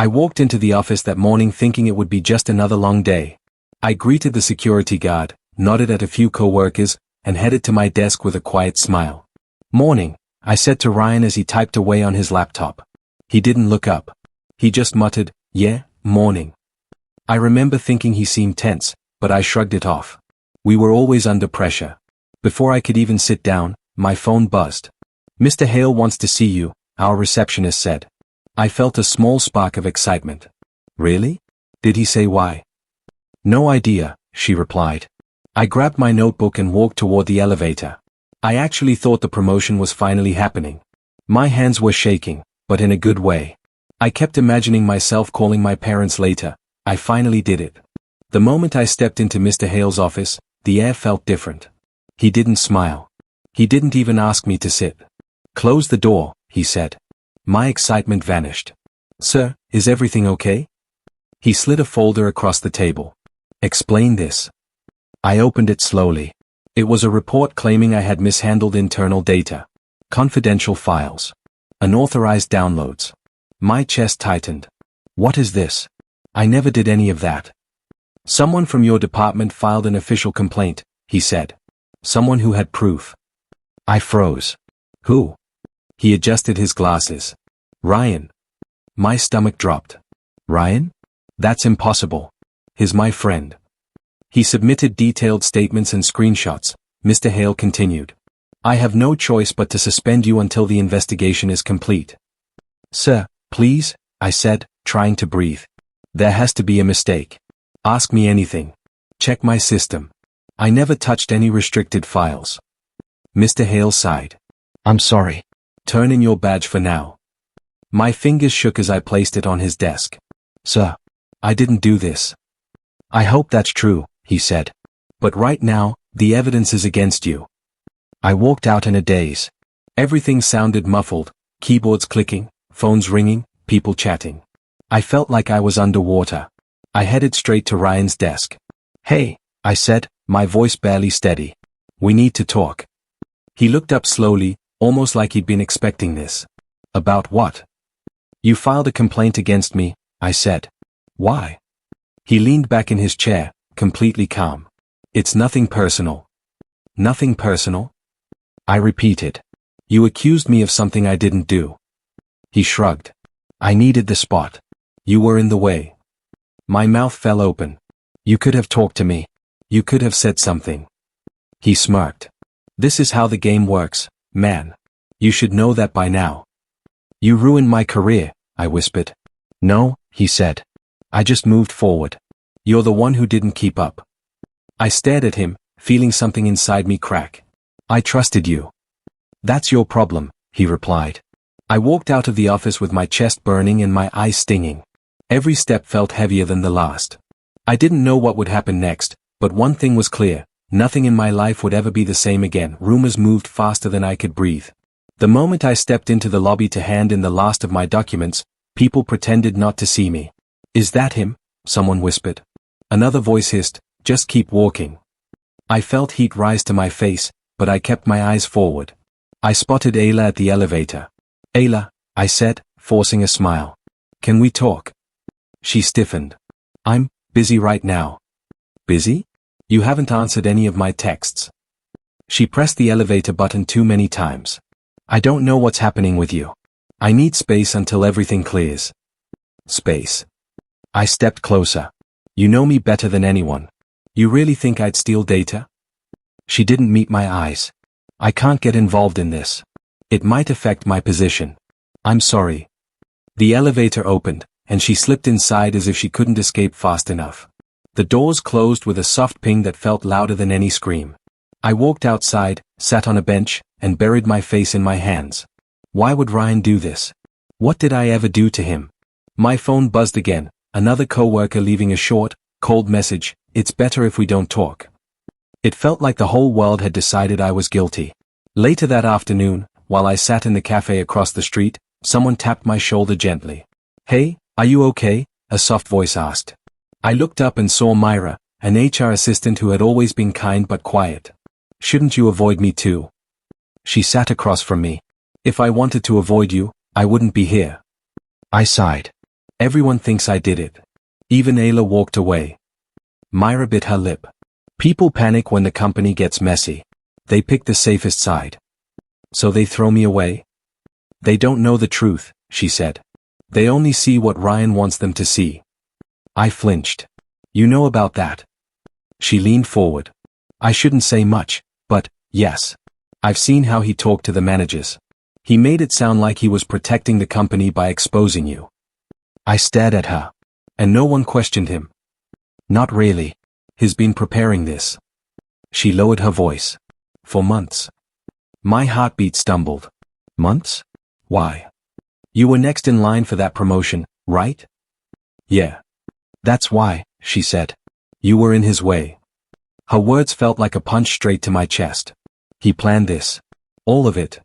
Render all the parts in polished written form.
I walked into the office that morning thinking it would be just another long day. I greeted the security guard, nodded at a few co-workers, and headed to my desk with a quiet smile. "Morning," I said to Ryan as he typed away on his laptop. He didn't look up. He just muttered, "Yeah, morning." I remember thinking he seemed tense, but I shrugged it off. We were always under pressure. Before I could even sit down, my phone buzzed. "Mr. Hale wants to see you," our receptionist said. I felt a small spark of excitement. "Really? Did he say why?" "No idea," she replied. I grabbed my notebook and walked toward the elevator. I actually thought the promotion was finally happening. My hands were shaking, but in a good way. I kept imagining myself calling my parents later. I finally did it. The moment I stepped into Mr. Hale's office, the air felt different. He didn't smile. He didn't even ask me to sit. "Close the door," he said. My excitement vanished. "Sir, is everything okay?" He slid a folder across the table. "Explain this." I opened it slowly. It was a report claiming I had mishandled internal data. Confidential files. Unauthorized downloads. My chest tightened. "What is this? I never did any of that." "Someone from your department filed an official complaint," he said. "Someone who had proof." I froze. "Who?" He adjusted his glasses. "Ryan." My stomach dropped. "Ryan? That's impossible. He's my friend." He submitted detailed statements and screenshots. Mr. Hale continued. "I have no choice but to suspend you until the investigation is complete." "Sir, please," I said, trying to breathe. "There has to be a mistake. Ask me anything. Check my system. I never touched any restricted files." Mr. Hale sighed. "I'm sorry. Turn in your badge for now." My fingers shook as I placed it on his desk. "Sir, I didn't do this." "I hope that's true," he said. "But right now, the evidence is against you." I walked out in a daze. Everything sounded muffled, keyboards clicking, phones ringing, people chatting. I felt like I was underwater. I headed straight to Ryan's desk. "Hey," I said, my voice barely steady. "We need to talk." He looked up slowly, almost like he'd been expecting this. "About what?" "You filed a complaint against me," I said. "Why?" He leaned back in his chair, completely calm. "It's nothing personal." "Nothing personal?" I repeated. "You accused me of something I didn't do." He shrugged. "I needed the spot. You were in the way." My mouth fell open. "You could have talked to me. You could have said something." He smirked. "This is how the game works, man. You should know that by now." "You ruined my career," I whispered. "No," he said. "I just moved forward. You're the one who didn't keep up." I stared at him, feeling something inside me crack. "I trusted you." "That's your problem," he replied. I walked out of the office with my chest burning and my eyes stinging. Every step felt heavier than the last. I didn't know what would happen next, but one thing was clear. Nothing in my life would ever be the same again. Rumors moved faster than I could breathe. The moment I stepped into the lobby to hand in the last of my documents, people pretended not to see me. "Is that him?" someone whispered. Another voice hissed, "Just keep walking." I felt heat rise to my face, but I kept my eyes forward. I spotted Ayla at the elevator. "Ayla," I said, forcing a smile. "Can we talk?" She stiffened. "I'm busy right now." "Busy? You haven't answered any of my texts." She pressed the elevator button too many times. "I don't know what's happening with you. I need space until everything clears." "Space?" I stepped closer. "You know me better than anyone. You really think I'd steal data?" She didn't meet my eyes. "I can't get involved in this. It might affect my position." "I'm sorry." The elevator opened, and she slipped inside as if she couldn't escape fast enough. The doors closed with a soft ping that felt louder than any scream. I walked outside, sat on a bench, and buried my face in my hands. Why would Ryan do this? What did I ever do to him? My phone buzzed again, another coworker leaving a short, cold message, "It's better if we don't talk." It felt like the whole world had decided I was guilty. Later that afternoon, while I sat in the cafe across the street, someone tapped my shoulder gently. "Hey, are you okay?" a soft voice asked. I looked up and saw Myra, an HR assistant who had always been kind but quiet. "Shouldn't you avoid me too?" She sat across from me. "If I wanted to avoid you, I wouldn't be here." I sighed. Everyone thinks I did it. Even Ayla walked away. Myra bit her lip. People panic when the company gets messy. They pick the safest side. So they throw me away? They don't know the truth, she said. They only see what Rayan wants them to see. I flinched. You know about that? She leaned forward. I shouldn't say much, but, yes. I've seen how he talked to the managers. He made it sound like he was protecting the company by exposing you. I stared at her. And no one questioned him. Not really. He's been preparing this. She lowered her voice. For months. My heartbeat stumbled. Months? Why? You were next in line for that promotion, right? Yeah. That's why, she said. You were in his way. Her words felt like a punch straight to my chest. He planned this. All of it.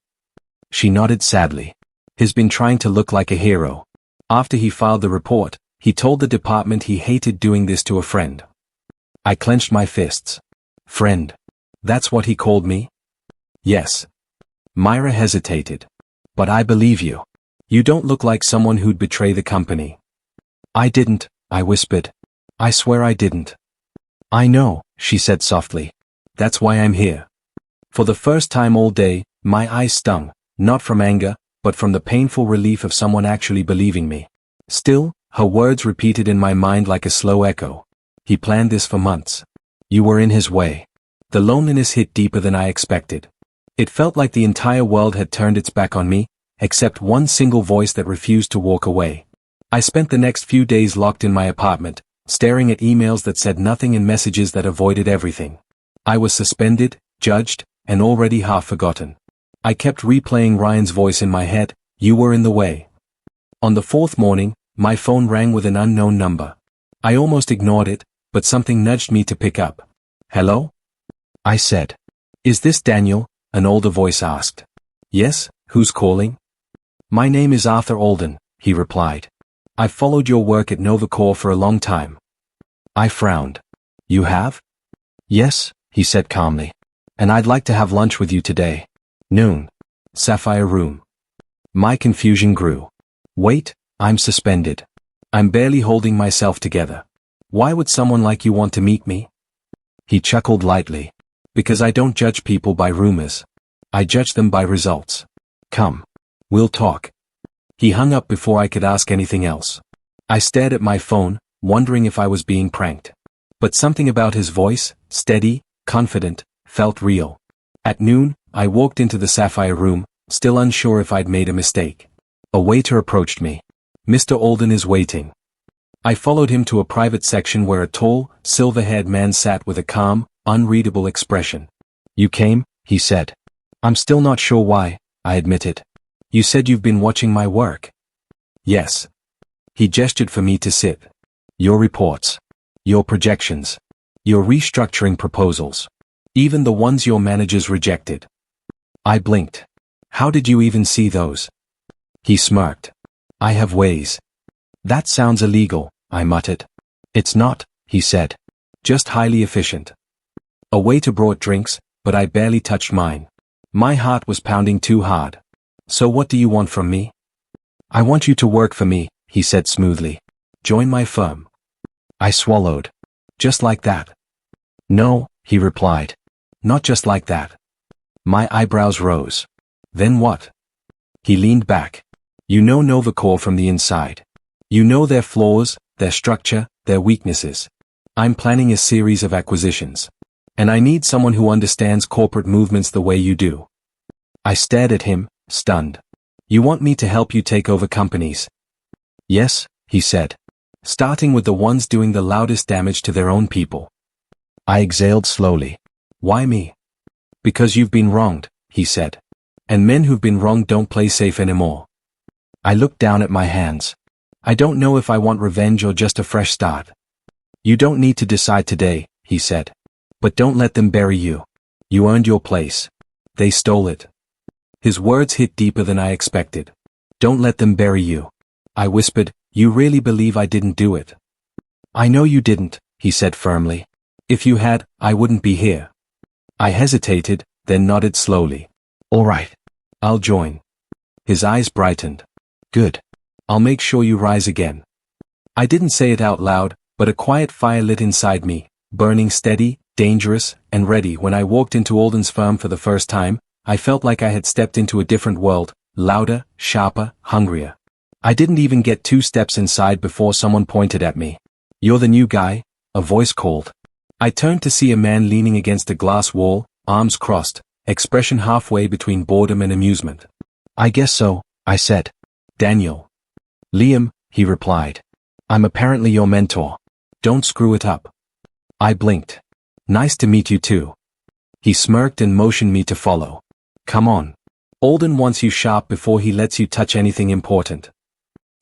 She nodded sadly. He's been trying to look like a hero. After he filed the report, he told the department he hated doing this to a friend. I clenched my fists. Friend. That's what he called me? Yes. Myra hesitated. But I believe you. You don't look like someone who'd betray the company. I didn't, I whispered. I swear I didn't. I know, she said softly. That's why I'm here. For the first time all day, my eyes stung, not from anger, but from the painful relief of someone actually believing me. Still, her words repeated in my mind like a slow echo. He planned this for months. You were in his way. The loneliness hit deeper than I expected. It felt like the entire world had turned its back on me, except one single voice that refused to walk away. I spent the next few days locked in my apartment, staring at emails that said nothing and messages that avoided everything. I was suspended, judged, and already half forgotten. I kept replaying Ryan's voice in my head, you were in the way. On the fourth morning, my phone rang with an unknown number. I almost ignored it, but something nudged me to pick up. Hello? I said. Is this Daniel? An older voice asked. Yes, who's calling? My name is Arthur Alden, he replied. I've followed your work at Novacor for a long time. I frowned. You have? Yes, he said calmly. And I'd like to have lunch with you today. Noon. Sapphire Room. My confusion grew. Wait, I'm suspended. I'm barely holding myself together. Why would someone like you want to meet me? He chuckled lightly. Because I don't judge people by rumors. I judge them by results. Come. We'll talk. He hung up before I could ask anything else. I stared at my phone, wondering if I was being pranked. But something about his voice, steady, confident, felt real. At noon, I walked into the Sapphire Room, still unsure if I'd made a mistake. A waiter approached me. Mr. Alden is waiting. I followed him to a private section where a tall, silver-haired man sat with a calm, unreadable expression. You came, he said. I'm still not sure why, I admitted. You said you've been watching my work. Yes. He gestured for me to sit. Your reports. Your projections. Your restructuring proposals. Even the ones your managers rejected. I blinked. How did you even see those? He smirked. I have ways. That sounds illegal, I muttered. It's not, he said. Just highly efficient. A waiter brought drinks, but I barely touched mine. My heart was pounding too hard. So what do you want from me? I want you to work for me, he said smoothly. Join my firm. I swallowed. Just like that. No, he replied. Not just like that. My eyebrows rose. Then what? He leaned back. You know Novacor from the inside. You know their flaws, their structure, their weaknesses. I'm planning a series of acquisitions. And I need someone who understands corporate movements the way you do. I stared at him, stunned. You want me to help you take over companies? Yes, he said. Starting with the ones doing the loudest damage to their own people. I exhaled slowly. Why me? Because you've been wronged, he said. And men who've been wronged don't play safe anymore. I looked down at my hands. I don't know if I want revenge or just a fresh start. You don't need to decide today, he said. But don't let them bury you. You earned your place. They stole it. His words hit deeper than I expected. Don't let them bury you. I whispered, you really believe I didn't do it? I know you didn't, he said firmly. If you had, I wouldn't be here. I hesitated, then nodded slowly. All right. I'll join. His eyes brightened. Good. I'll make sure you rise again. I didn't say it out loud, but a quiet fire lit inside me, burning steady, dangerous, and ready. When I walked into Alden's firm for the first time, I felt like I had stepped into a different world, louder, sharper, hungrier. I didn't even get 2 steps inside before someone pointed at me. "You're the new guy?" a voice called. I turned to see a man leaning against a glass wall, arms crossed, expression halfway between boredom and amusement. "I guess so," I said. "Daniel." "Liam," he replied. "I'm apparently your mentor. Don't screw it up." I blinked. "Nice to meet you too." He smirked and motioned me to follow. "Come on. Alden wants you sharp before he lets you touch anything important."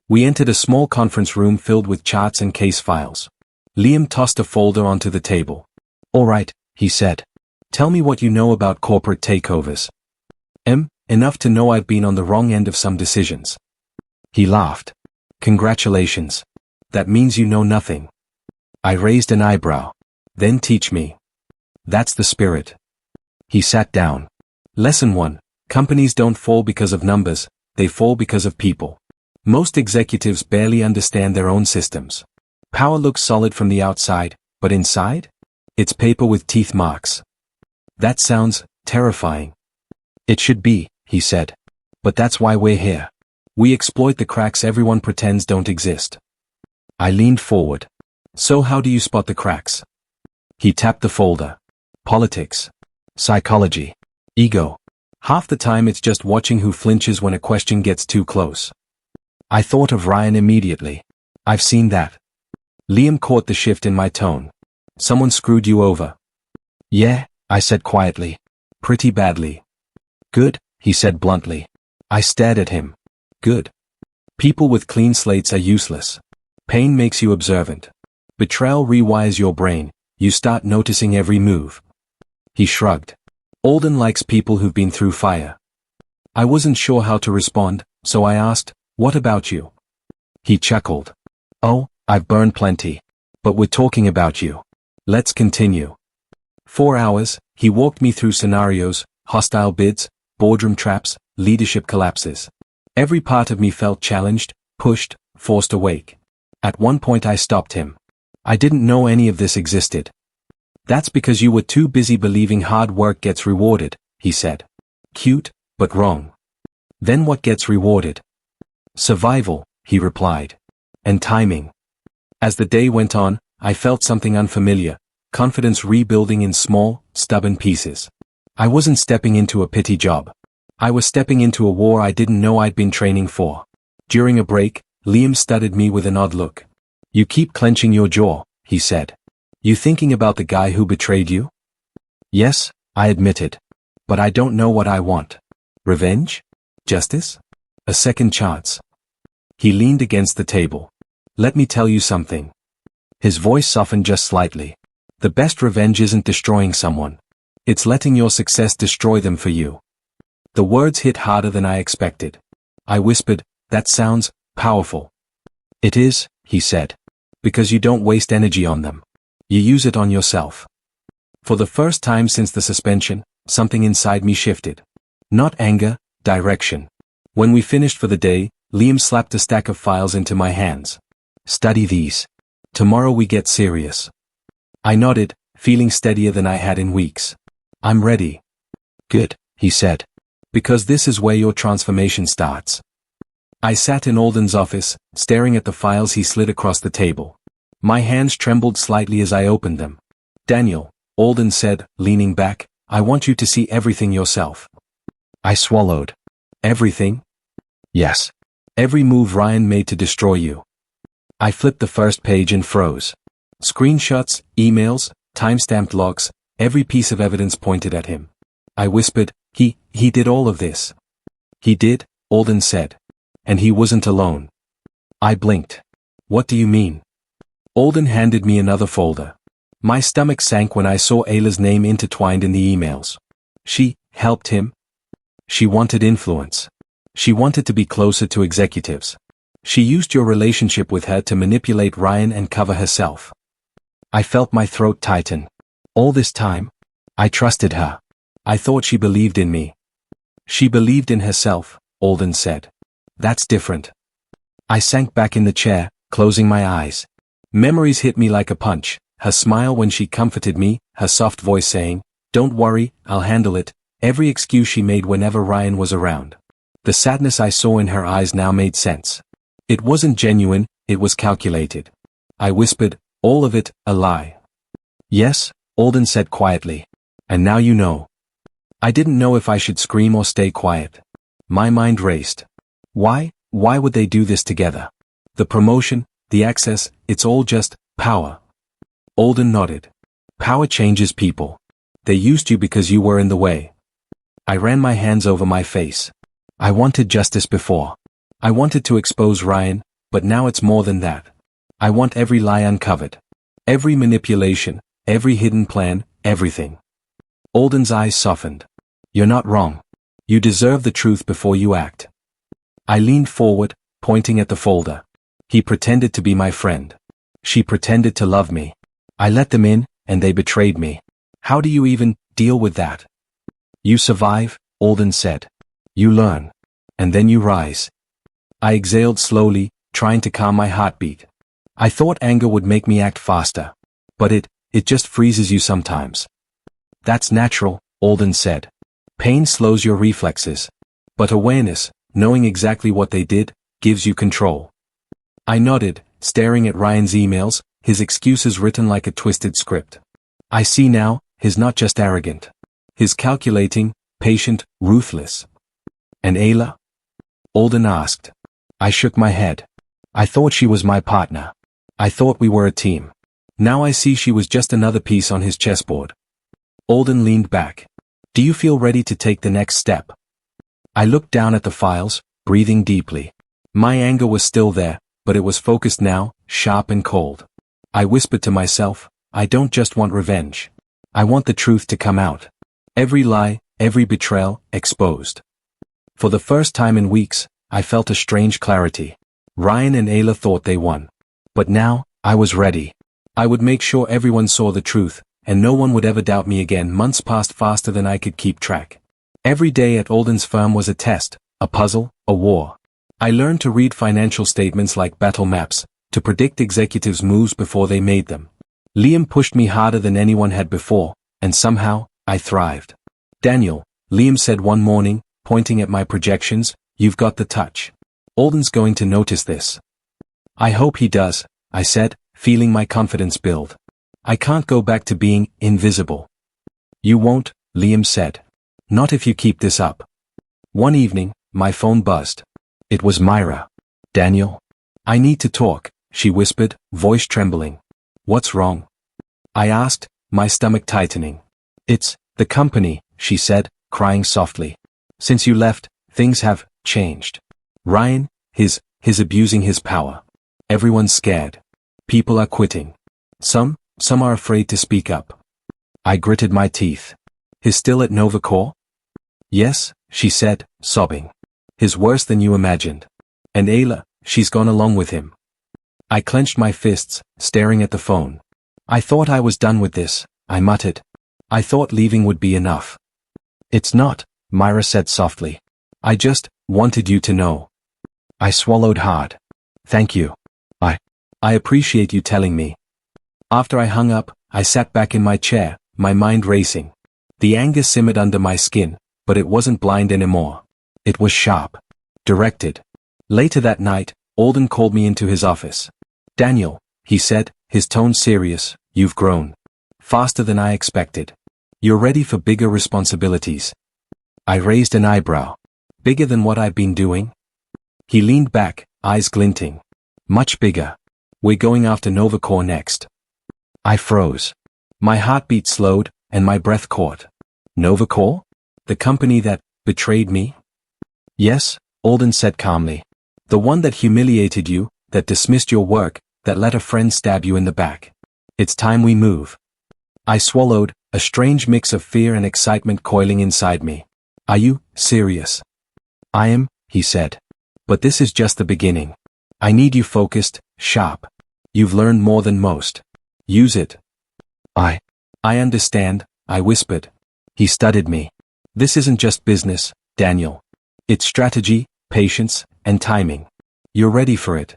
We entered a small conference room filled with charts and case files. Liam tossed a folder onto the table. "All right," he said. "Tell me what you know about corporate takeovers." Enough to know I've been on the wrong end of some decisions." He laughed. "Congratulations. That means you know nothing." I raised an eyebrow. "Then teach me." "That's the spirit." He sat down. Lesson 1. Companies don't fall because of numbers, they fall because of people. Most executives barely understand their own systems. Power looks solid from the outside, but inside? It's paper with teeth marks. "That sounds terrifying." "It should be," he said. "But that's why we're here. We exploit the cracks everyone pretends don't exist." I leaned forward. "So how do you spot the cracks?" He tapped the folder. "Politics. Psychology. Ego. Half the time it's just watching who flinches when a question gets too close." I thought of Rayan immediately. "I've seen that." Liam caught the shift in my tone. "Someone screwed you over." "Yeah," I said quietly. "Pretty badly." "Good," he said bluntly. I stared at him. "Good. People with clean slates are useless. Pain makes you observant. Betrayal rewires your brain, you start noticing every move." He shrugged. "Alden likes people who've been through fire." I wasn't sure how to respond, so I asked, "What about you?" He chuckled. "Oh, I've burned plenty. But we're talking about you. Let's continue." 4 hours, he walked me through scenarios, hostile bids, boardroom traps, leadership collapses. Every part of me felt challenged, pushed, forced awake. At one point I stopped him. "I didn't know any of this existed." "That's because you were too busy believing hard work gets rewarded," he said. "Cute, but wrong." "Then what gets rewarded?" "Survival," he replied. "And timing." As the day went on, I felt something unfamiliar, confidence rebuilding in small, stubborn pieces. I wasn't stepping into a pity job. I was stepping into a war I didn't know I'd been training for. During a break, Liam studied me with an odd look. "You keep clenching your jaw," he said. "You thinking about the guy who betrayed you?" "Yes," I admitted. "But I don't know what I want. Revenge? Justice? A second chance?" He leaned against the table. "Let me tell you something." His voice softened just slightly. "The best revenge isn't destroying someone. It's letting your success destroy them for you." The words hit harder than I expected. I whispered, "That sounds powerful." "It is," he said. "Because you don't waste energy on them. You use it on yourself." For the first time since the suspension, something inside me shifted. Not anger, direction. When we finished for the day, Liam slapped a stack of files into my hands. "Study these. Tomorrow we get serious." I nodded, feeling steadier than I had in weeks. "I'm ready." "Good," he said. "Because this is where your transformation starts." I sat in Alden's office, staring at the files he slid across the table. My hands trembled slightly as I opened them. "Daniel," Alden said, leaning back, "I want you to see everything yourself." I swallowed. "Everything?" "Yes. Every move Rayan made to destroy you." I flipped the first page and froze. Screenshots, emails, timestamped logs, every piece of evidence pointed at him. I whispered, He did all of this." "He did," Alden said. "And he wasn't alone." I blinked. "What do you mean?" Alden handed me another folder. My stomach sank when I saw Ayla's name intertwined in the emails. She helped him. She wanted influence. She wanted to be closer to executives. She used your relationship with her to manipulate Rayan and cover herself. I felt my throat tighten. All this time, I trusted her. I thought she believed in me. "She believed in herself," Alden said. "That's different." I sank back in the chair, closing my eyes. Memories hit me like a punch, her smile when she comforted me, her soft voice saying, "Don't worry, I'll handle it," every excuse she made whenever Rayan was around. The sadness I saw in her eyes now made sense. It wasn't genuine, it was calculated. I whispered, "All of it, a lie." "Yes," Alden said quietly. "And now you know." I didn't know if I should scream or stay quiet. My mind raced. Why would they do this together? The promotion, the access, it's all just power. Alden nodded. Power changes people. They used you because you were in the way. I ran my hands over my face. I wanted justice before. I wanted to expose Rayan, but now it's more than that. I want every lie uncovered. Every manipulation, every hidden plan, everything. Alden's eyes softened. "You're not wrong. You deserve the truth before you act." I leaned forward, pointing at the folder. He pretended to be my friend. She pretended to love me. I let them in, and they betrayed me. How do you even deal with that? You survive, Alden said. You learn. And then you rise. I exhaled slowly, trying to calm my heartbeat. I thought anger would make me act faster. But it just freezes you sometimes. That's natural, Alden said. Pain slows your reflexes. But awareness, knowing exactly what they did, gives you control. I nodded, staring at Rayan's emails, his excuses written like a twisted script. I see now, he's not just arrogant. He's calculating, patient, ruthless. And Ayla? Alden asked. I shook my head. I thought she was my partner. I thought we were a team. Now I see she was just another piece on his chessboard. Alden leaned back. Do you feel ready to take the next step? I looked down at the files, breathing deeply. My anger was still there, but it was focused now, sharp and cold. I whispered to myself, I don't just want revenge. I want the truth to come out. Every lie, every betrayal, exposed. For the first time in weeks, I felt a strange clarity. Rayan and Ayla thought they won. But now, I was ready. I would make sure everyone saw the truth, and no one would ever doubt me again. Months passed faster than I could keep track. Every day at Alden's firm was a test, a puzzle, a war. I learned to read financial statements like battle maps, to predict executives' moves before they made them. Liam pushed me harder than anyone had before, and somehow, I thrived. Daniel, Liam said one morning, pointing at my projections, you've got the touch. Alden's going to notice this. I hope he does, I said, feeling my confidence build. I can't go back to being invisible. You won't, Liam said. Not if you keep this up. One evening, my phone buzzed. It was Myra. Daniel? I need to talk, she whispered, voice trembling. What's wrong? I asked, my stomach tightening. It's the company, she said, crying softly. Since you left, things have changed. Rayan, he's abusing his power. Everyone's scared. People are quitting. Some are afraid to speak up. I gritted my teeth. He's still at Novacor? Yes, she said, sobbing. He's worse than you imagined. And Ayla, she's gone along with him. I clenched my fists, staring at the phone. I thought I was done with this, I muttered. I thought leaving would be enough. It's not, Myra said softly. I just wanted you to know. I swallowed hard. Thank you. I appreciate you telling me. After I hung up, I sat back in my chair, my mind racing. The anger simmered under my skin, but it wasn't blind anymore. It was sharp. Directed. Later that night, Alden called me into his office. Daniel, he said, his tone serious, you've grown. Faster than I expected. You're ready for bigger responsibilities. I raised an eyebrow. Bigger than what I've been doing? He leaned back, eyes glinting. Much bigger. We're going after Novacor next. I froze. My heartbeat slowed, and my breath caught. Novacor? The company that betrayed me? Yes, Alden said calmly. The one that humiliated you, that dismissed your work, that let a friend stab you in the back. It's time we move. I swallowed, a strange mix of fear and excitement coiling inside me. Are you serious? I am, he said. But this is just the beginning. I need you focused, sharp. You've learned more than most. Use it. I understand, I whispered. He studied me. This isn't just business, Daniel. It's strategy, patience, and timing. You're ready for it.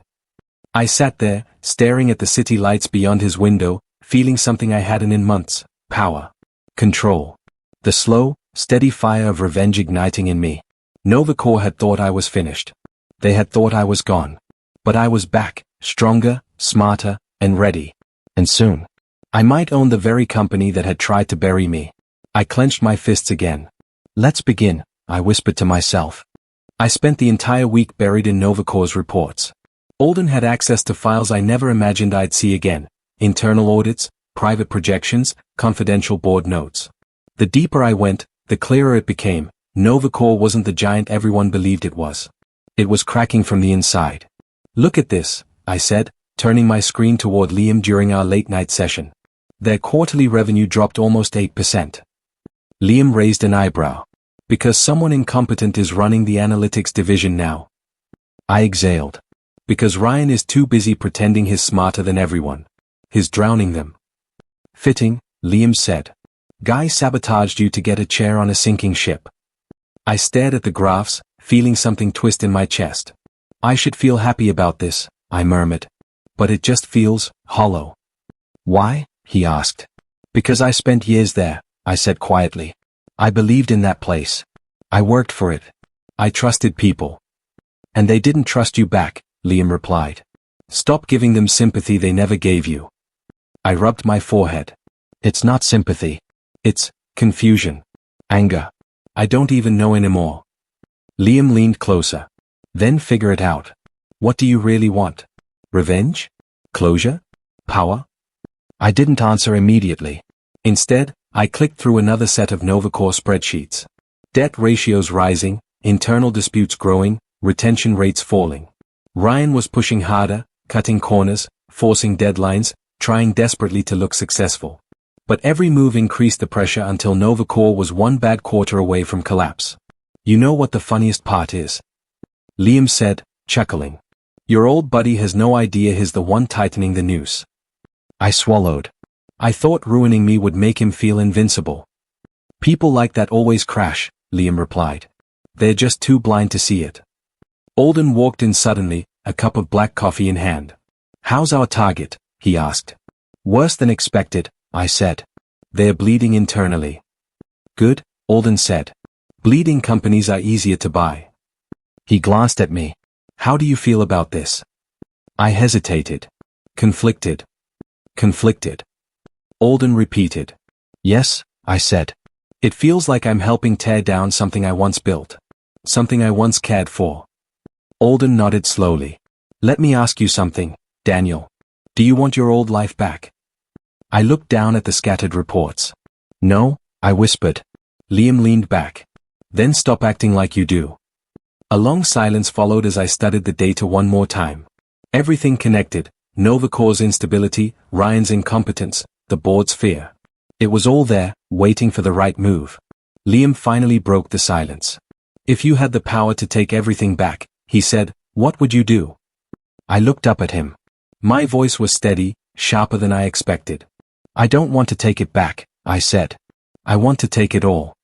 I sat there, staring at the city lights beyond his window, feeling something I hadn't in months: power. Control. The slow, steady fire of revenge igniting in me. Novacore had thought I was finished. They had thought I was gone. But I was back, stronger, smarter, and ready. And soon, I might own the very company that had tried to bury me. I clenched my fists again. Let's begin, I whispered to myself. I spent the entire week buried in Novacore's reports. Alden had access to files I never imagined I'd see again: internal audits, private projections, confidential board notes. The deeper I went, the clearer it became. Novacore wasn't the giant everyone believed it was. It was cracking from the inside. Look at this, I said, turning my screen toward Liam during our late-night session. Their quarterly revenue dropped almost 8%. Liam raised an eyebrow. Because someone incompetent is running the analytics division now. I exhaled. Because Rayan is too busy pretending he's smarter than everyone. He's drowning them. Fitting, Liam said. Guy sabotaged you to get a chair on a sinking ship. I stared at the graphs, feeling something twist in my chest. I should feel happy about this, I murmured. But it just feels hollow. Why? He asked. Because I spent years there, I said quietly. I believed in that place. I worked for it. I trusted people. And they didn't trust you back, Liam replied. Stop giving them sympathy they never gave you. I rubbed my forehead. It's not sympathy. It's confusion. Anger. I don't even know anymore. Liam leaned closer. Then figure it out. What do you really want? Revenge? Closure? Power? I didn't answer immediately. Instead, I clicked through another set of Novacore spreadsheets. Debt ratios rising, internal disputes growing, retention rates falling. Rayan was pushing harder, cutting corners, forcing deadlines, trying desperately to look successful. But every move increased the pressure until Novacore was one bad quarter away from collapse. You know what the funniest part is? Liam said, chuckling. Your old buddy has no idea he's the one tightening the noose. I swallowed. I thought ruining me would make him feel invincible. People like that always crash, Liam replied. They're just too blind to see it. Alden walked in suddenly, a cup of black coffee in hand. How's our target? He asked. Worse than expected, I said. They're bleeding internally. Good, Alden said. Bleeding companies are easier to buy. He glanced at me. How do you feel about this? I hesitated. Conflicted. Conflicted. Alden repeated. Yes, I said. It feels like I'm helping tear down something I once built. Something I once cared for. Alden nodded slowly. Let me ask you something, Daniel. Do you want your old life back? I looked down at the scattered reports. No, I whispered. Liam leaned back. Then stop acting like you do. A long silence followed as I studied the data one more time. Everything connected: Novacore's instability, Rayan's incompetence, the board's fear. It was all there, waiting for the right move. Liam finally broke the silence. If you had the power to take everything back, he said, what would you do? I looked up at him. My voice was steady, sharper than I expected. I don't want to take it back, I said. I want to take it all.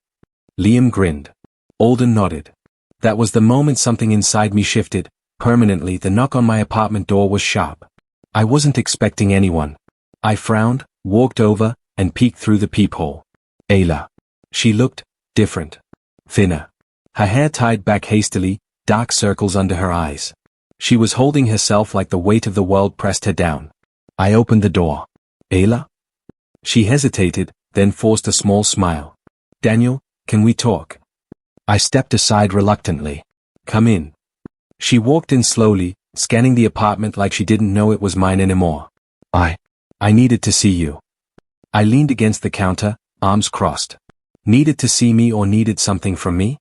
Liam grinned. Alden nodded. That was the moment something inside me shifted. Permanently, the knock on my apartment door was sharp. I wasn't expecting anyone. I frowned, walked over, and peeked through the peephole. Ayla. She looked different. Thinner. Her hair tied back hastily, dark circles under her eyes. She was holding herself like the weight of the world pressed her down. I opened the door. Ayla? She hesitated, then forced a small smile. Daniel, can we talk? I stepped aside reluctantly. Come in. She walked in slowly, scanning the apartment like she didn't know it was mine anymore. I needed to see you. I leaned against the counter, arms crossed. Needed to see me or needed something from me?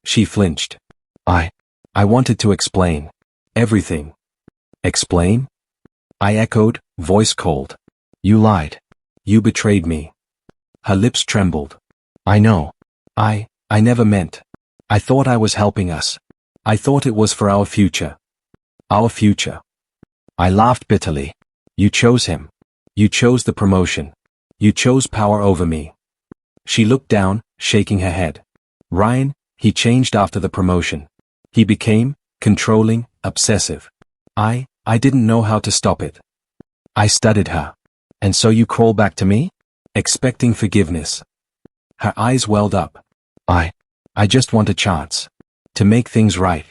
She flinched. I wanted to explain. Everything. Explain? I echoed, voice cold. You lied. You betrayed me. Her lips trembled. I know. I never meant. I thought I was helping us. I thought it was for our future. Our future. I laughed bitterly. You chose him. You chose the promotion. You chose power over me. She looked down, shaking her head. Rayan, he changed after the promotion. He became controlling, obsessive. I I didn't know how to stop it. I studied her. And so you crawl back to me? Expecting forgiveness. Her eyes welled up. I just want a chance. To make things right.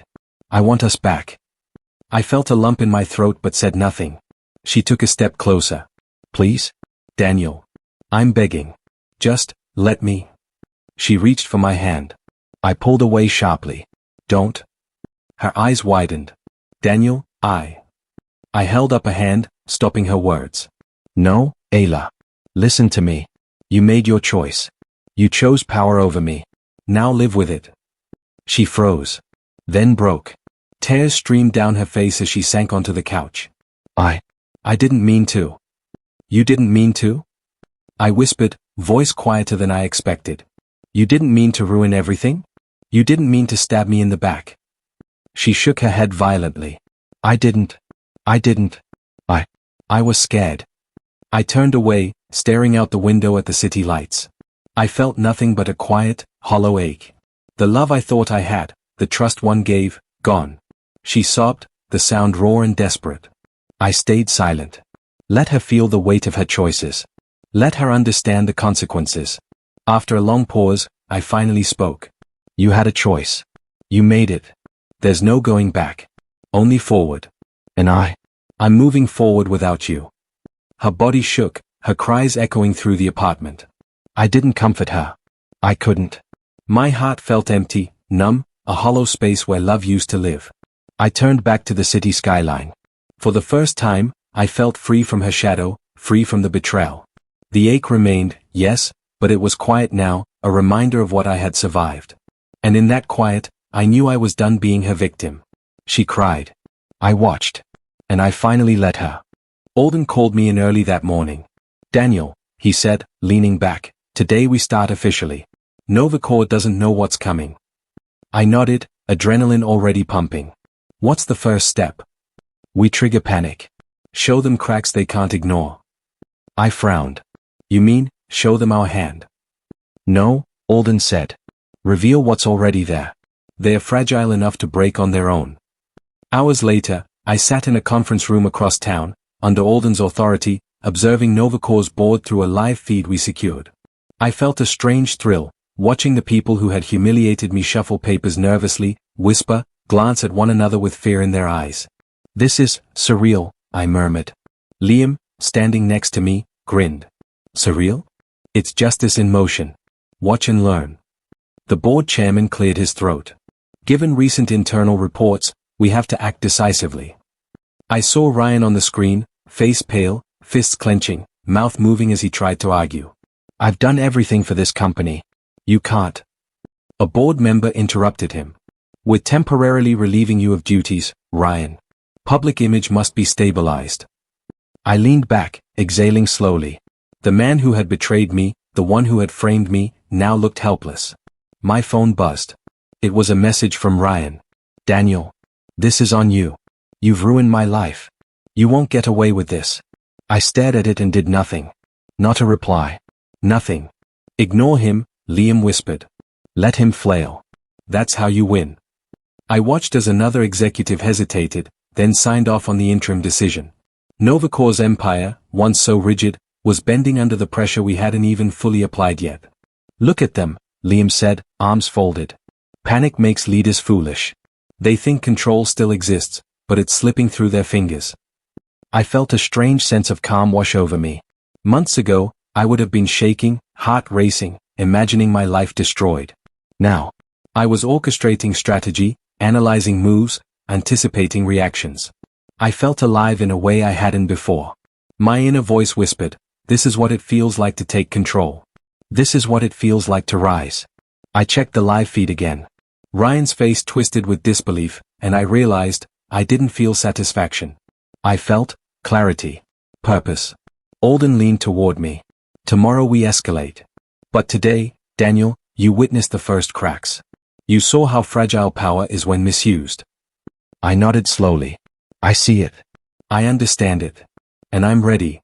I want us back. I felt a lump in my throat but said nothing. She took a step closer. Please? Daniel. I'm begging. Just, let me. She reached for my hand. I pulled away sharply. Don't. Her eyes widened. Daniel, I held up a hand, stopping her words. No, Ayla. Listen to me. You made your choice. You chose power over me. Now live with it. She froze. Then broke. Tears streamed down her face as she sank onto the couch. I didn't mean to. You didn't mean to? I whispered, voice quieter than I expected. You didn't mean to ruin everything? You didn't mean to stab me in the back? She shook her head violently. I didn't. I was scared. I turned away, staring out the window at the city lights. I felt nothing but a quiet, hollow ache. The love I thought I had, the trust one gave, gone. She sobbed, the sound raw and desperate. I stayed silent. Let her feel the weight of her choices. Let her understand the consequences. After a long pause, I finally spoke. You had a choice. You made it. There's no going back. Only forward. And I'm moving forward without you. Her body shook, her cries echoing through the apartment. I didn't comfort her. I couldn't. My heart felt empty, numb, a hollow space where love used to live. I turned back to the city skyline. For the first time, I felt free from her shadow, free from the betrayal. The ache remained, yes, but it was quiet now, a reminder of what I had survived. And in that quiet, I knew I was done being her victim. She cried. I watched. And I finally let her. Alden called me in early that morning. Daniel, he said, leaning back, today we start officially. Novacore doesn't know what's coming. I nodded, adrenaline already pumping. What's the first step? We trigger panic. Show them cracks they can't ignore. I frowned. You mean, show them our hand? No, Alden said. Reveal what's already there. They are fragile enough to break on their own. Hours later, I sat in a conference room across town, under Alden's authority, observing Novacore's board through a live feed we secured. I felt a strange thrill, watching the people who had humiliated me shuffle papers nervously, whisper, glance at one another with fear in their eyes. This is surreal, I murmured. Liam, standing next to me, grinned. Surreal? It's justice in motion. Watch and learn. The board chairman cleared his throat. Given recent internal reports, we have to act decisively. I saw Rayan on the screen, face pale, fists clenching, mouth moving as he tried to argue. I've done everything for this company. You can't. A board member interrupted him. We're temporarily relieving you of duties, Rayan. Public image must be stabilized. I leaned back, exhaling slowly. The man who had betrayed me, the one who had framed me, now looked helpless. My phone buzzed. It was a message from Rayan. Daniel. This is on you. You've ruined my life. You won't get away with this. I stared at it and did nothing. Not a reply. Nothing. Ignore him, Liam whispered. Let him flail. That's how you win. I watched as another executive hesitated, then signed off on the interim decision. Novacore's empire, once so rigid, was bending under the pressure we hadn't even fully applied yet. Look at them, Liam said, arms folded. Panic makes leaders foolish. They think control still exists, but it's slipping through their fingers. I felt a strange sense of calm wash over me. Months ago, I would have been shaking, heart racing, imagining my life destroyed. Now, I was orchestrating strategy, analyzing moves, anticipating reactions. I felt alive in a way I hadn't before. My inner voice whispered, this is what it feels like to take control. This is what it feels like to rise. I checked the live feed again. Ryan's face twisted with disbelief, and I realized, I didn't feel satisfaction. I felt clarity, purpose. Alden leaned toward me. Tomorrow we escalate. But today, Daniel, you witnessed the first cracks. You saw how fragile power is when misused. I nodded slowly. I see it. I understand it. And I'm ready.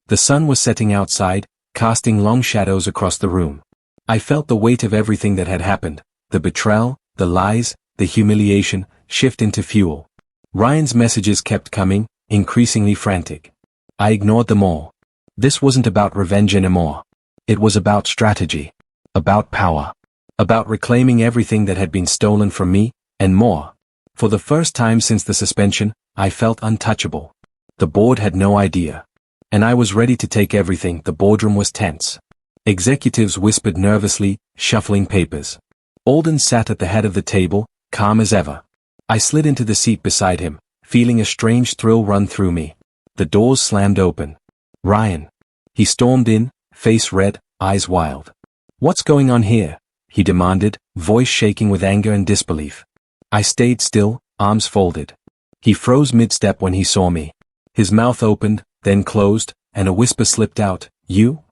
The sun was setting outside, casting long shadows across the room. I felt the weight of everything that had happened, the betrayal, the lies, the humiliation, shift into fuel. Ryan's messages kept coming, increasingly frantic. I ignored them all. This wasn't about revenge anymore. It was about strategy. About power. About reclaiming everything that had been stolen from me, and more. For the first time since the suspension, I felt untouchable. The board had no idea. And I was ready to take everything. The boardroom was tense. Executives whispered nervously, shuffling papers. Alden sat at the head of the table, calm as ever. I slid into the seat beside him, feeling a strange thrill run through me. The doors slammed open. Rayan. He stormed in, face red, eyes wild. "What's going on here?" he demanded, voice shaking with anger and disbelief. I stayed still, arms folded. He froze mid-step when he saw me. His mouth opened, then closed, and a whisper slipped out, "You?"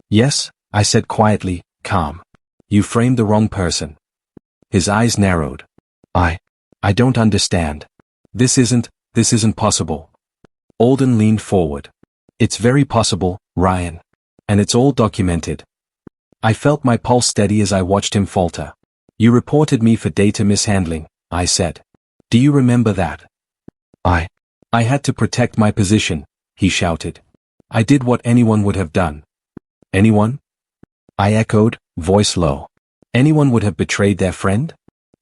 "Yes," I said quietly, calm. "You framed the wrong person." His eyes narrowed. I don't understand. This isn't possible." Alden leaned forward. "It's very possible, Rayan. And it's all documented." I felt my pulse steady as I watched him falter. "You reported me for data mishandling," I said. "Do you remember that?" I had to protect my position," he shouted. "I did what anyone would have done." "Anyone?" I echoed, voice low. "Anyone would have betrayed their friend?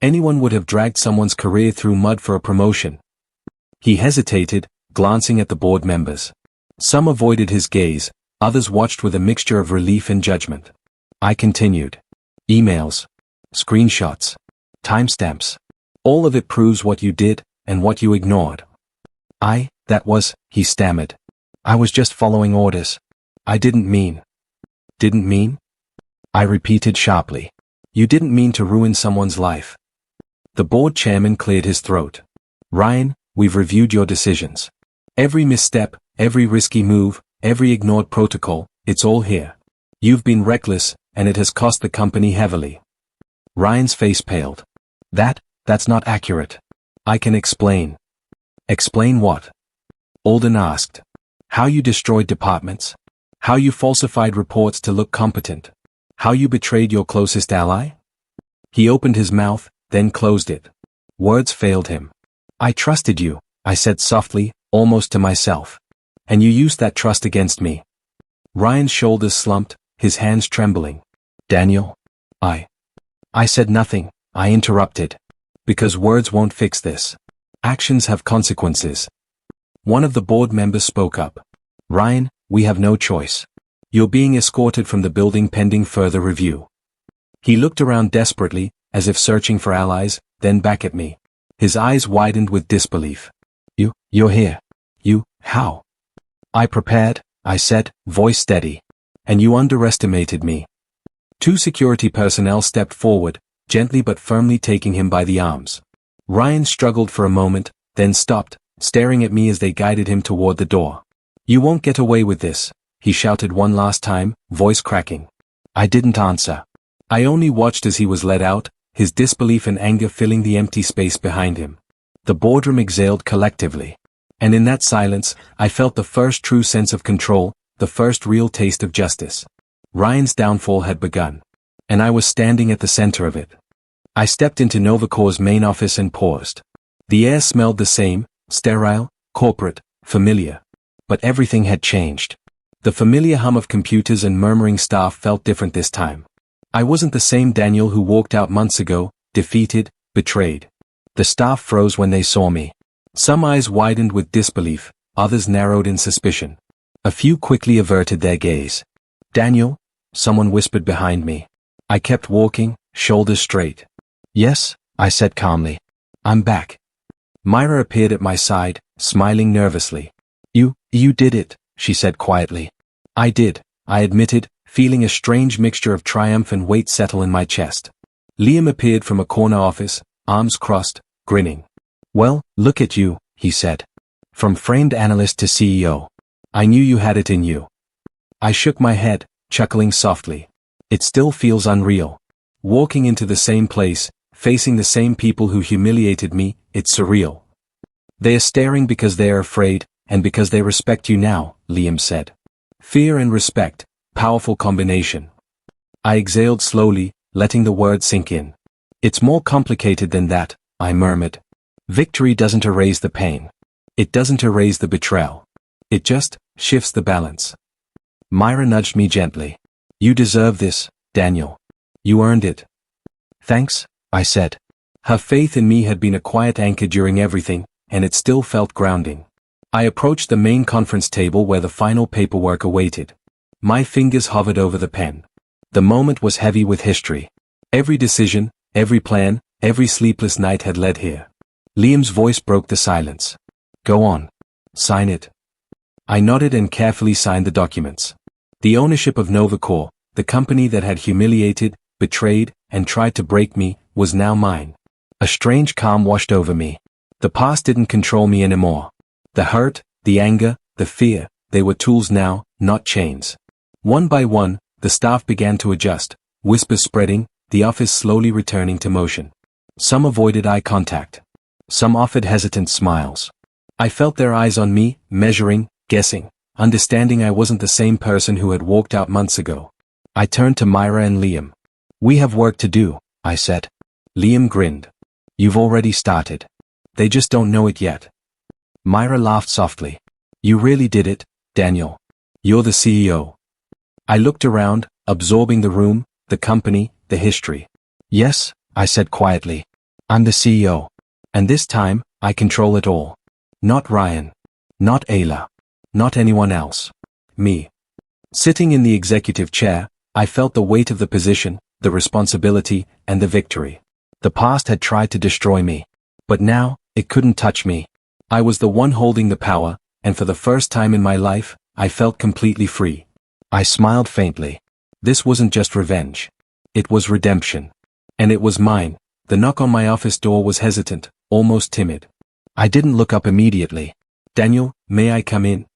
Anyone would have dragged someone's career through mud for a promotion." He hesitated, glancing at the board members. Some avoided his gaze, others watched with a mixture of relief and judgment. I continued. "Emails. Screenshots. Timestamps. All of it proves what you did, and what you ignored." He stammered. "I was just following orders. I didn't mean." "Didn't mean?" I repeated sharply. "You didn't mean to ruin someone's life." The board chairman cleared his throat. "Rayan, we've reviewed your decisions. Every misstep, every risky move, every ignored protocol, it's all here. You've been reckless, and it has cost the company heavily." Ryan's face paled. That's not accurate. "I can explain." "Explain what?" Alden asked. "How you destroyed departments? How you falsified reports to look competent? How you betrayed your closest ally?" He opened his mouth, then closed it. Words failed him. "I trusted you," I said softly, almost to myself. "And you used that trust against me." Ryan's shoulders slumped, his hands trembling. "Daniel?" I said nothing, I interrupted. "Because words won't fix this. Actions have consequences." One of the board members spoke up. "Rayan, we have no choice. You're being escorted from the building pending further review." He looked around desperately, as if searching for allies, then back at me. His eyes widened with disbelief. You're here. How?" "I prepared," I said, voice steady. "And you underestimated me." Two security personnel stepped forward, gently but firmly taking him by the arms. Rayan struggled for a moment, then stopped, staring at me as they guided him toward the door. "You won't get away with this," he shouted one last time, voice cracking. I didn't answer. I only watched as he was led out, his disbelief and anger filling the empty space behind him. The boardroom exhaled collectively. And in that silence, I felt the first true sense of control, the first real taste of justice. Ryan's downfall had begun. And I was standing at the center of it. I stepped into Novacor's main office and paused. The air smelled the same, sterile, corporate, familiar. But everything had changed. The familiar hum of computers and murmuring staff felt different this time. I wasn't the same Daniel who walked out months ago, defeated, betrayed. The staff froze when they saw me. Some eyes widened with disbelief, others narrowed in suspicion. A few quickly averted their gaze. "Daniel?" someone whispered behind me. I kept walking, shoulders straight. "Yes," I said calmly. "I'm back." Myra appeared at my side, smiling nervously. You did it," she said quietly. "I did," I admitted, feeling a strange mixture of triumph and weight settle in my chest. Liam appeared from a corner office, arms crossed, grinning. "Well, look at you," he said. "From framed analyst to CEO. I knew you had it in you." I shook my head, chuckling softly. It still feels unreal. Walking into the same place, facing the same people who humiliated me, it's surreal. "They are staring because they are afraid, and because they respect you now," Liam said. Fear and respect, powerful combination. I exhaled slowly, letting the words sink in. "It's more complicated than that," I murmured. Victory doesn't erase the pain. It doesn't erase the betrayal. It just shifts the balance. Myra nudged me gently. You deserve this, Daniel. You earned it. Thanks, I said. Her faith in me had been a quiet anchor during everything, and it still felt grounding. I approached the main conference table where the final paperwork awaited. My fingers hovered over the pen. The moment was heavy with history. Every decision, every plan, every sleepless night had led here. Liam's voice broke the silence. Go on. Sign it. I nodded and carefully signed the documents. The ownership of Novacore, the company that had humiliated, betrayed, and tried to break me, was now mine. A strange calm washed over me. The past didn't control me anymore. The hurt, the anger, the fear, they were tools now, not chains. One by one, the staff began to adjust, whispers spreading, the office slowly returning to motion. Some avoided eye contact. Some offered hesitant smiles. I felt their eyes on me, measuring, guessing, understanding I wasn't the same person who had walked out months ago. I turned to Myra and Liam. We have work to do, I said. Liam grinned. You've already started. They just don't know it yet. Myra laughed softly. You really did it, Daniel. You're the CEO. I looked around, absorbing the room, the company, the history. Yes, I said quietly. I'm the CEO. And this time, I control it all. Not Rayan. Not Ayla. Not anyone else. Me. Sitting in the executive chair, I felt the weight of the position, the responsibility, and the victory. The past had tried to destroy me. But now, it couldn't touch me. I was the one holding the power, and for the first time in my life, I felt completely free. I smiled faintly. This wasn't just revenge. It was redemption. And it was mine. The knock on my office door was hesitant, almost timid. I didn't look up immediately. Daniel, may I come in?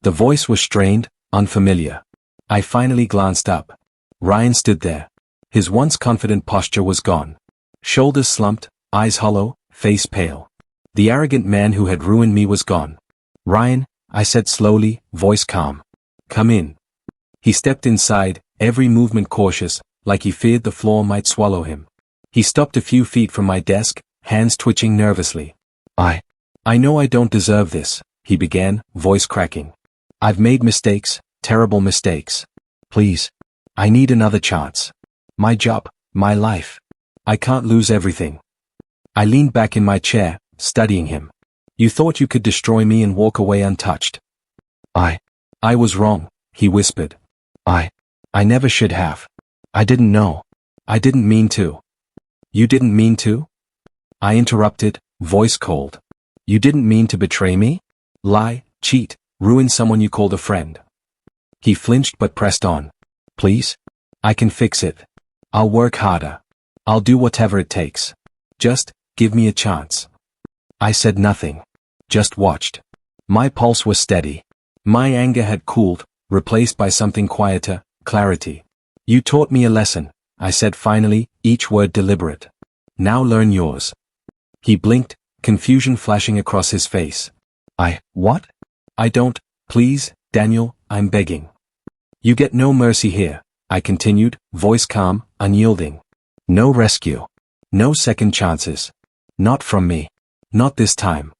The voice was strained, unfamiliar. I finally glanced up. Rayan stood there. His once confident posture was gone. Shoulders slumped, eyes hollow, face pale. The arrogant man who had ruined me was gone. Rayan, I said slowly, voice calm. Come in. He stepped inside, every movement cautious, like he feared the floor might swallow him. He stopped a few feet from my desk, hands twitching nervously. I know I don't deserve this, he began, voice cracking. I've made mistakes, terrible mistakes. Please. I need another chance. My job, my life. I can't lose everything. I leaned back in my chair, studying him. You thought you could destroy me and walk away untouched. I was wrong, he whispered. I never should have. I didn't know. I didn't mean to. You didn't mean to? I interrupted, voice cold. You didn't mean to betray me? Lie, cheat, ruin someone you called a friend. He flinched but pressed on. Please? I can fix it. I'll work harder. I'll do whatever it takes. Just, give me a chance. I said nothing. Just watched. My pulse was steady. My anger had cooled, replaced by something quieter, clarity. You taught me a lesson, I said finally, each word deliberate. Now learn yours. He blinked, confusion flashing across his face. What? I don't, please, Daniel, I'm begging. You get no mercy here, I continued, voice calm, unyielding. No rescue. No second chances. Not from me. Not this time.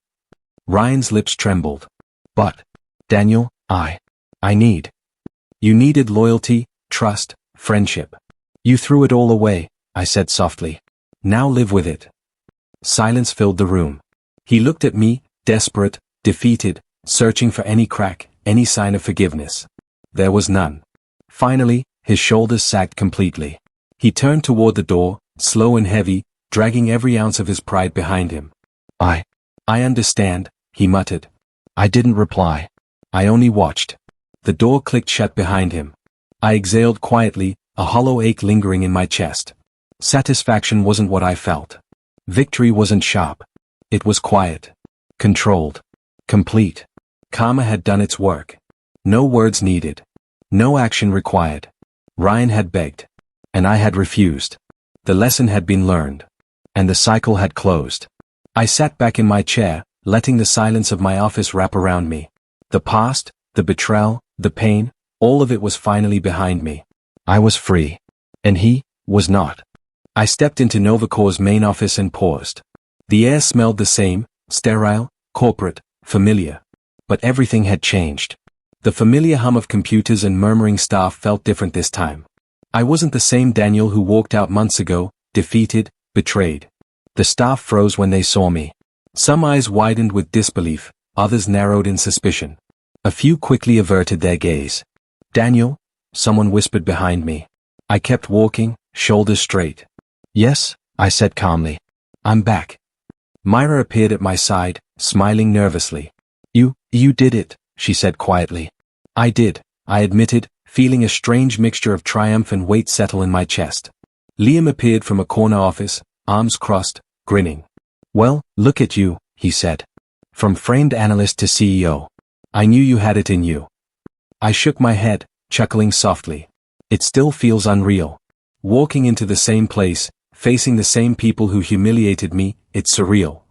Ryan's lips trembled. But, Daniel, I need. You needed loyalty, trust, friendship. You threw it all away, I said softly. Now live with it. Silence filled the room. He looked at me, desperate, defeated, searching for any crack, any sign of forgiveness. There was none. Finally, his shoulders sagged completely. He turned toward the door, slow and heavy, dragging every ounce of his pride behind him. I understand, he muttered. I didn't reply. I only watched. The door clicked shut behind him. I exhaled quietly, a hollow ache lingering in my chest. Satisfaction wasn't what I felt. Victory wasn't sharp. It was quiet. Controlled. Complete. Karma had done its work. No words needed. No action required. Rayan had begged. And I had refused. The lesson had been learned. And the cycle had closed. I sat back in my chair, letting the silence of my office wrap around me. The past, the betrayal, the pain, all of it was finally behind me. I was free. And he was not. I stepped into Novacore's main office and paused. The air smelled the same, sterile, corporate, familiar. But everything had changed. The familiar hum of computers and murmuring staff felt different this time. I wasn't the same Daniel who walked out months ago, defeated, betrayed. The staff froze when they saw me. Some eyes widened with disbelief, others narrowed in suspicion. A few quickly averted their gaze. "Daniel?" someone whispered behind me. I kept walking, shoulders straight. "Yes," I said calmly. "I'm back." Myra appeared at my side, smiling nervously. You did it," she said quietly. "I did," I admitted, feeling a strange mixture of triumph and weight settle in my chest. Liam appeared from a corner office, arms crossed, grinning. "Well, look at you," he said. "From framed analyst to CEO. I knew you had it in you." I shook my head, chuckling softly. It still feels unreal. Walking into the same place, facing the same people who humiliated me, it's surreal.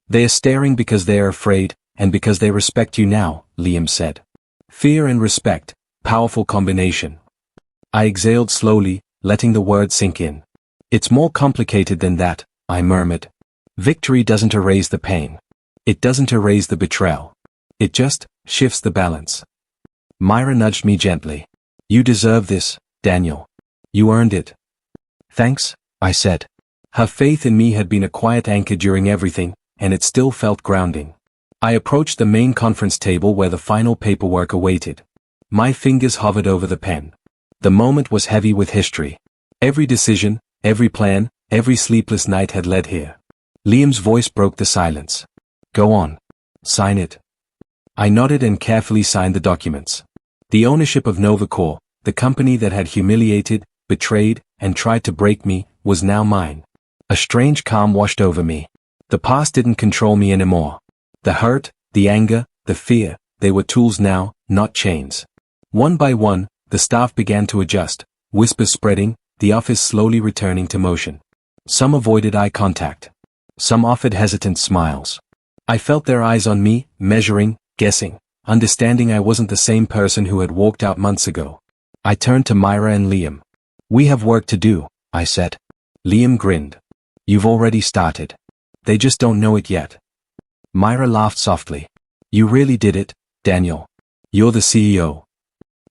"They are staring because they are afraid, and because they respect you now," Liam said. Fear and respect, powerful combination. I exhaled slowly, letting the words sink in. "It's more complicated than that," I murmured. "Victory doesn't erase the pain. It doesn't erase the betrayal. It just shifts the balance." Myra nudged me gently. "You deserve this, Daniel. You earned it." "Thanks," I said. Her faith in me had been a quiet anchor during everything, and it still felt grounding. I approached the main conference table where the final paperwork awaited. My fingers hovered over the pen. The moment was heavy with history. Every decision, every plan, every sleepless night had led here. Liam's voice broke the silence. "Go on. Sign it." I nodded and carefully signed the documents. The ownership of Novacore, the company that had humiliated, betrayed, and tried to break me, was now mine. A strange calm washed over me. The past didn't control me anymore. The hurt, the anger, the fear, they were tools now, not chains. One by one, the staff began to adjust, whispers spreading, the office slowly returning to motion. Some avoided eye contact. Some offered hesitant smiles. I felt their eyes on me, measuring, guessing, understanding I wasn't the same person who had walked out months ago. I turned to Myra and Liam. "We have work to do," I said. Liam grinned. "You've already started. They just don't know it yet." Myra laughed softly. "You really did it, Daniel. You're the CEO."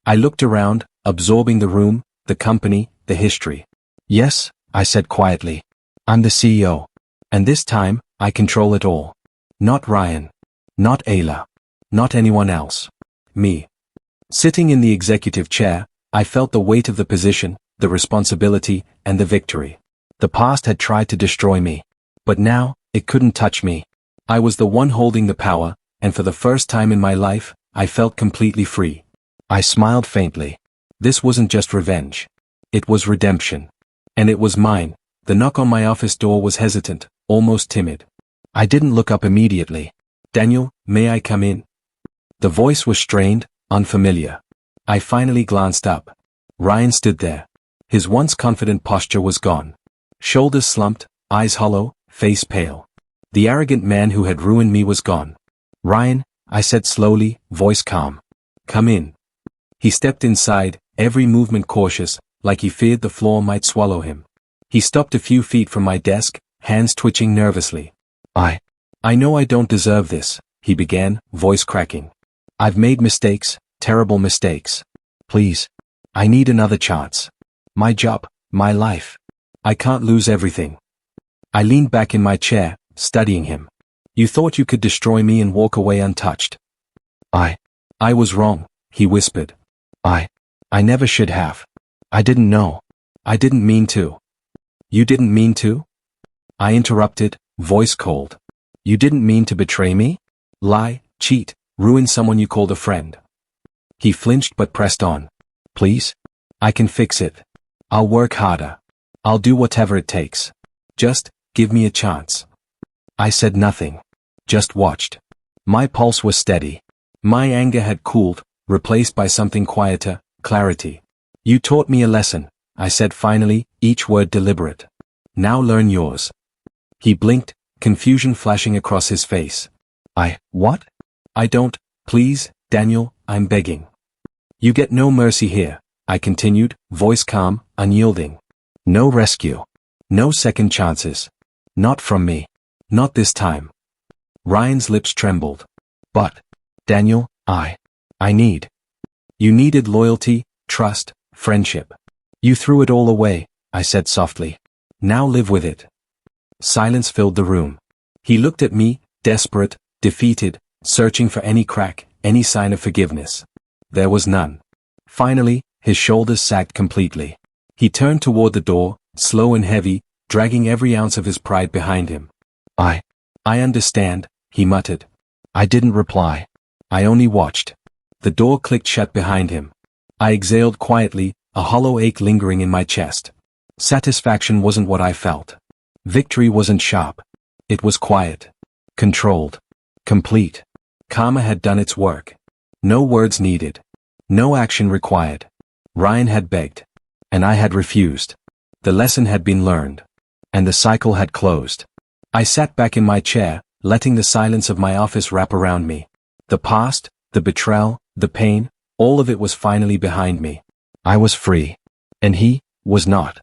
I looked around, absorbing the room, the company, the history. "Yes," I said quietly. "I'm the CEO. And this time, I control it all. Not Rayan. Not Ayla. Not anyone else. Me." Sitting in the executive chair, I felt the weight of the position, the responsibility, and the victory. The past had tried to destroy me. But now, it couldn't touch me. I was the one holding the power, and for the first time in my life, I felt completely free. I smiled faintly. This wasn't just revenge. It was redemption. And it was mine. The knock on my office door was hesitant, almost timid. I didn't look up immediately. "Daniel, may I come in?" The voice was strained, unfamiliar. I finally glanced up. Rayan stood there. His once confident posture was gone. Shoulders slumped, eyes hollow, face pale. The arrogant man who had ruined me was gone. "Rayan," I said slowly, voice calm. "Come in." He stepped inside, every movement cautious, like he feared the floor might swallow him. He stopped a few feet from my desk, hands twitching nervously. I know I don't deserve this," he began, voice cracking. "I've made mistakes, terrible mistakes. Please. I need another chance. My job, my life. I can't lose everything." I leaned back in my chair, studying him. "You thought you could destroy me and walk away untouched." I was wrong," he whispered. I never should have. I didn't know. I didn't mean to." "You didn't mean to?" I interrupted, voice cold. "You didn't mean to betray me? Lie, cheat, ruin someone you called a friend?" He flinched but pressed on. "Please? I can fix it. I'll work harder. I'll do whatever it takes. Just give me a chance." I said nothing. Just watched. My pulse was steady. My anger had cooled, replaced by something quieter, clarity. "You taught me a lesson," I said finally, each word deliberate. "Now learn yours." He blinked, confusion flashing across his face. What? "I don't, please, Daniel, I'm begging." "You get no mercy here," I continued, voice calm, unyielding. "No rescue. No second chances. Not from me. Not this time. Ryan's lips trembled. But, Daniel, I need. You needed loyalty, trust, friendship. You threw it all away, I said softly. Now live with it. Silence filled the room. He looked at me, desperate, defeated, searching for any crack, any sign of forgiveness. There was none. Finally, his shoulders sagged completely. He turned toward the door, slow and heavy, dragging every ounce of his pride behind him. I understand, he muttered. I didn't reply. I only watched. The door clicked shut behind him. I exhaled quietly, a hollow ache lingering in my chest. Satisfaction wasn't what I felt. Victory wasn't sharp. It was quiet. Controlled. Complete. Karma had done its work. No words needed. No action required. Ryan had begged. And I had refused. The lesson had been learned. And the cycle had closed. I sat back in my chair, letting the silence of my office wrap around me. The past, the betrayal, the pain, all of it was finally behind me. I was free. And he was not.